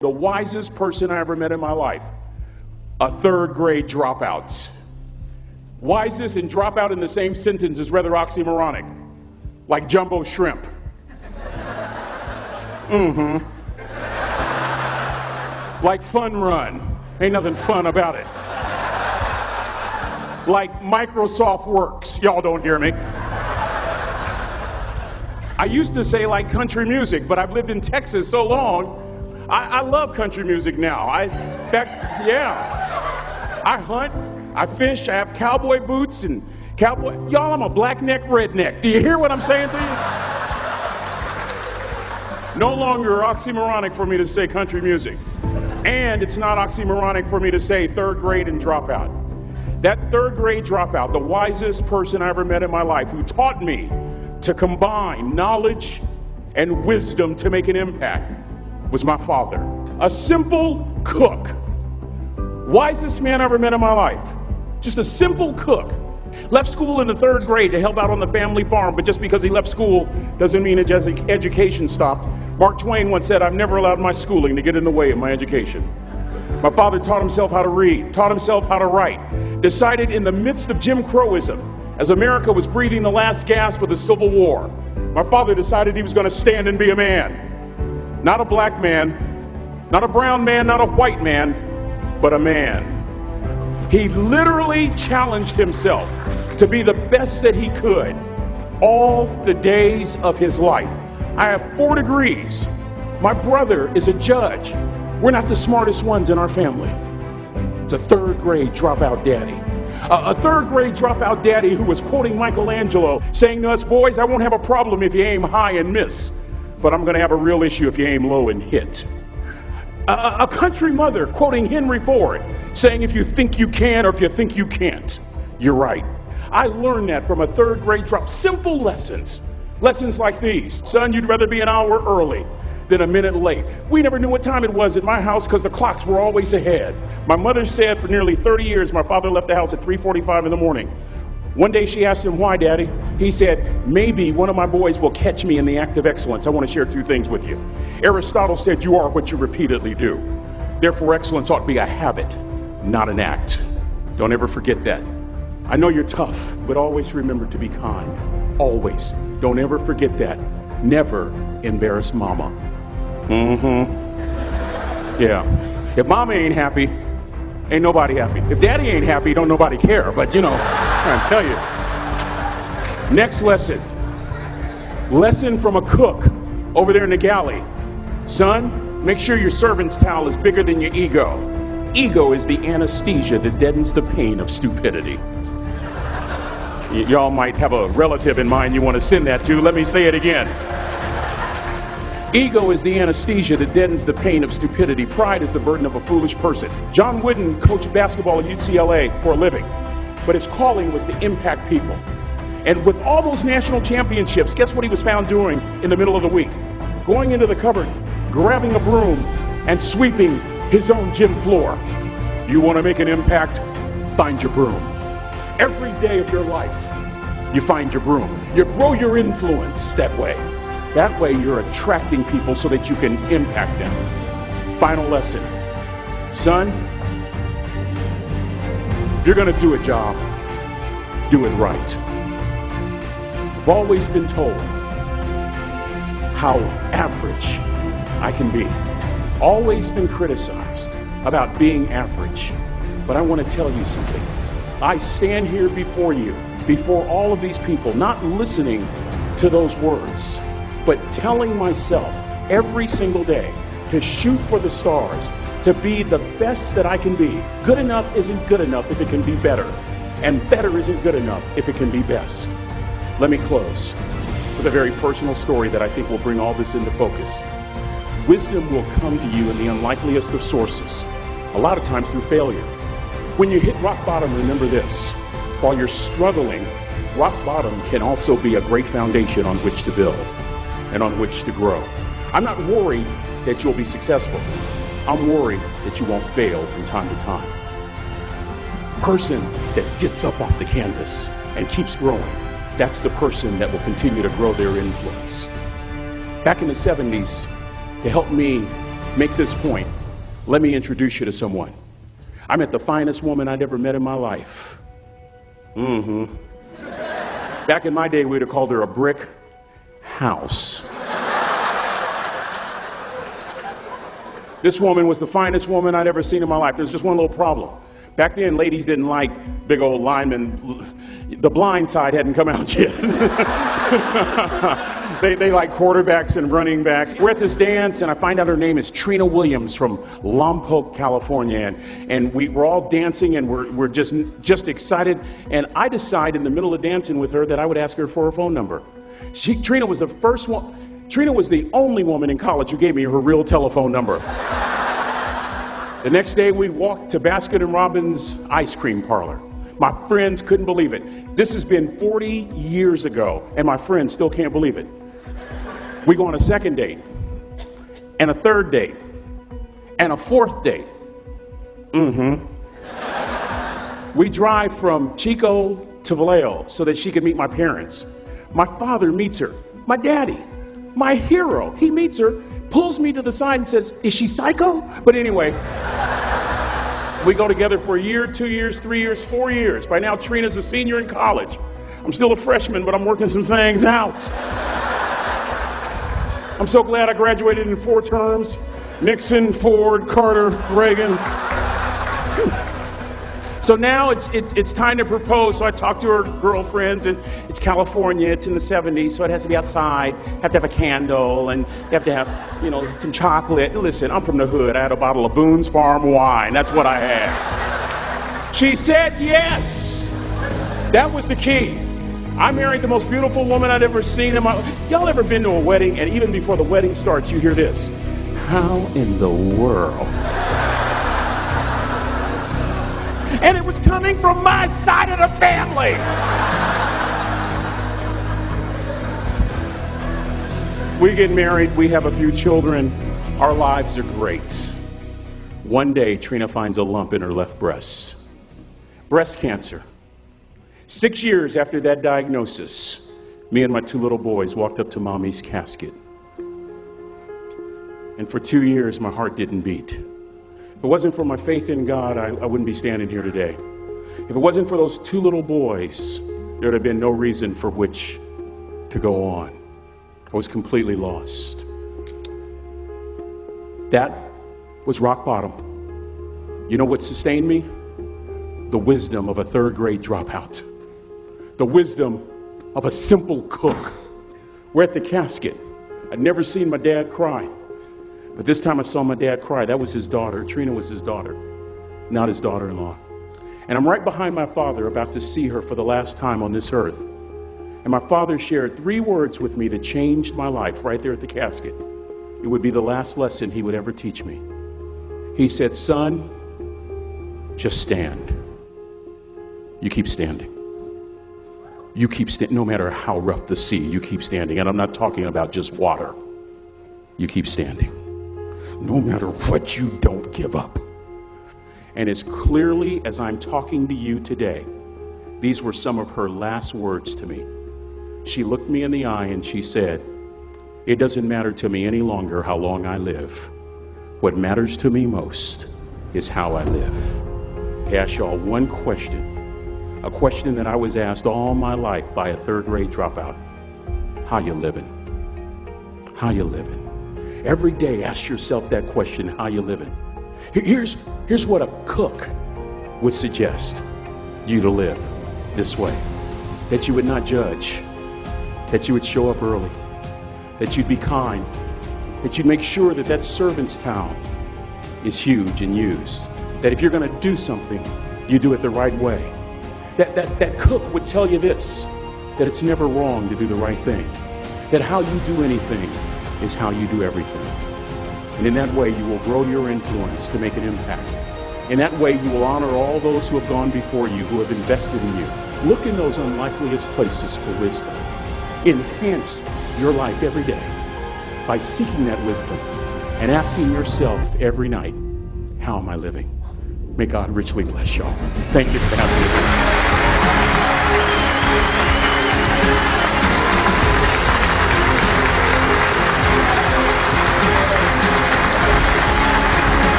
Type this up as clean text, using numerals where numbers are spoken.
The wisest person I ever met in my life, a third grade dropout. Wisest and dropout in the same sentence is rather oxymoronic, like jumbo shrimp. Like fun run, ain't nothing fun about it. Like Microsoft Works, y'all don't hear me. I used to say like country music, but I've lived in Texas so long, I love country music now. I hunt, I fish, I have cowboy boots and cowboy. Y'all, I'm a black neck redneck. Do you hear what I'm saying to you? No longer oxymoronic for me to say country music. And it's not oxymoronic for me to say third grade and dropout. That third grade dropout, the wisest person I ever met in my life, who taught me to combine knowledge and wisdom to make an impact, was my father. A simple cook. Wisest man I ever met in my life. Just a simple cook. Left school in the third grade to help out on the family farm, but just because he left school doesn't mean his education stopped. Mark Twain once said, "I've never allowed my schooling to get in the way of my education." My father taught himself how to read, taught himself how to write, decided in the midst of Jim Crowism, as America was breathing the last gasp of the Civil War, my father decided he was going to stand and be a man. Not a black man, not a brown man, not a white man, but a man. He literally challenged himself to be the best that he could all the days of his life. I have 4 degrees. My brother is a judge. We're not the smartest ones in our family. It's a third grade dropout daddy. A third grade dropout daddy who was quoting Michelangelo, saying to us, "Boys, I won't have a problem if you aim high and miss, but I'm going to have a real issue if you aim low and hit." A country mother quoting Henry Ford, saying, "If you think you can or if you think you can't, you're right." I learned that from a third grade drop. Simple lessons. Lessons like these. Son, you'd rather be an hour early than a minute late. We never knew what time it was at my house because the clocks were always ahead. My mother said for nearly 30 years my father left the house at 3:45 in the morning. One day she asked him, "Why, Daddy?" He said, "Maybe one of my boys will catch me in the act of excellence. I want to share 2 things with you." Aristotle said, "You are what you repeatedly do." Therefore, excellence ought to be a habit, not an act. Don't ever forget that. I know you're tough, but always remember to be kind. Always. Don't ever forget that. Never embarrass mama. Yeah. If mama ain't happy, ain't nobody happy. If daddy ain't happy, don't nobody care. But you know, I'm trying to tell you. Next lesson. Lesson from a cook over there in the galley. Son, make sure your servant's towel is bigger than your ego. Ego is the anesthesia that deadens the pain of stupidity. Y'all might have a relative in mind you want to send that to. Let me say it again. Ego is the anesthesia that deadens the pain of stupidity. Pride is the burden of a foolish person. John Wooden coached basketball at UCLA for a living, but his calling was to impact people. And with all those national championships, guess what he was found doing in the middle of the week? Going into the cupboard, grabbing a broom, and sweeping his own gym floor. You want to make an impact? Find your broom. Every day of your life, you find your broom. You grow your influence that way. That way you're attracting people so that you can impact them. Final lesson. Son, if you're going to do a job, do it right. I've always been told how average I can be. Always been criticized about being average. But I want to tell you something. I stand here before you, before all of these people, not listening to those words, but telling myself every single day to shoot for the stars, to be the best that I can be. Good enough isn't good enough if it can be better, and better isn't good enough if it can be best. Let me close with a very personal story that I think will bring all this into focus. Wisdom will come to you in the unlikeliest of sources, a lot of times through failure. When you hit rock bottom, remember this. While you're struggling, rock bottom can also be a great foundation on which to build and on which to grow. I'm not worried that you'll be successful. I'm worried that you won't fail from time to time. The person that gets up off the canvas and keeps growing, that's the person that will continue to grow their influence. Back in the 70s, to help me make this point, let me introduce you to someone. I met the finest woman I'd ever met in my life. Back in my day, we'd have called her a brick house. This woman was the finest woman I'd ever seen in my life. There's just one little problem. Back then, ladies didn't like big old linemen. The blind side hadn't come out yet. They like quarterbacks and running backs. We're at this dance, and I find out her name is Trina Williams from Lompoc, California. And we're all dancing, and we're just excited. And I decide in the middle of dancing with her that I would ask her for her phone number. Trina was the first one. Trina was the only woman in college who gave me her real telephone number. The next day, we walked to Baskin & Robbins ice cream parlor. My friends couldn't believe it. This has been 40 years ago, and my friends still can't believe it. We go on a second date, and a third date, and a fourth date. We drive from Chico to Vallejo so that she could meet my parents. My father meets her. My daddy, my hero, he meets her, pulls me to the side and says, "Is she psycho?" But anyway, we go together for a year, 2 years, 3 years, 4 years. By now, Trina's a senior in college. I'm still a freshman, but I'm working some things out. I'm so glad I graduated in 4 terms. Nixon, Ford, Carter, Reagan. So now it's time to propose. So I talk to her girlfriends, and it's California, it's in the 70s, so it has to be outside, have to have a candle, and you have to have, some chocolate. Listen, I'm from the hood. I had a bottle of Boone's Farm wine. That's what I had. She said yes. That was the key. I married the most beautiful woman I'd ever seen in my life. Y'all ever been to a wedding, and even before the wedding starts, you hear this? How in the world? And it was coming from my side of the family. We get married, we have a few children, our lives are great. One day, Trina finds a lump in her left breast. Breast cancer. 6 years after that diagnosis, me and my 2 little boys walked up to Mommy's casket. And for 2 years, my heart didn't beat. If it wasn't for my faith in God, I wouldn't be standing here today. If it wasn't for those 2 little boys, there would have been no reason for which to go on. I was completely lost. That was rock bottom. You know what sustained me? The wisdom of a 3rd grade dropout. The wisdom of a simple cook. We're at the casket. I'd never seen my dad cry. But this time I saw my dad cry. That was his daughter. Trina was his daughter, not his daughter-in-law. And I'm right behind my father, about to see her for the last time on this earth. And my father shared 3 words with me that changed my life right there at the casket. It would be the last lesson he would ever teach me. He said, "Son, just stand. You keep standing. You keep standing, no matter how rough the sea, you keep standing." And I'm not talking about just water. You keep standing. No matter what, you don't give up. And as clearly as I'm talking to you today, these were some of her last words to me. She looked me in the eye and she said, "It doesn't matter to me any longer how long I live. What matters to me most is how I live." I ask y'all one question, a question that I was asked all my life by a 3rd grade dropout. How you living? How you living? Every day, ask yourself that question, how you living? Here's what a cook would suggest you to live this way. That you would not judge, that you would show up early, that you'd be kind, that you'd make sure that that servant's towel is huge and used, that if you're going to do something, you do it the right way. That cook would tell you this, that it's never wrong to do the right thing, that how you do anything is how you do everything. And in that way, you will grow your influence to make an impact. In that way, you will honor all those who have gone before you, who have invested in you. Look in those unlikeliest places for wisdom. Enhance your life every day by seeking that wisdom and asking yourself every night, how am I living? May God richly bless y'all. Thank you for having me.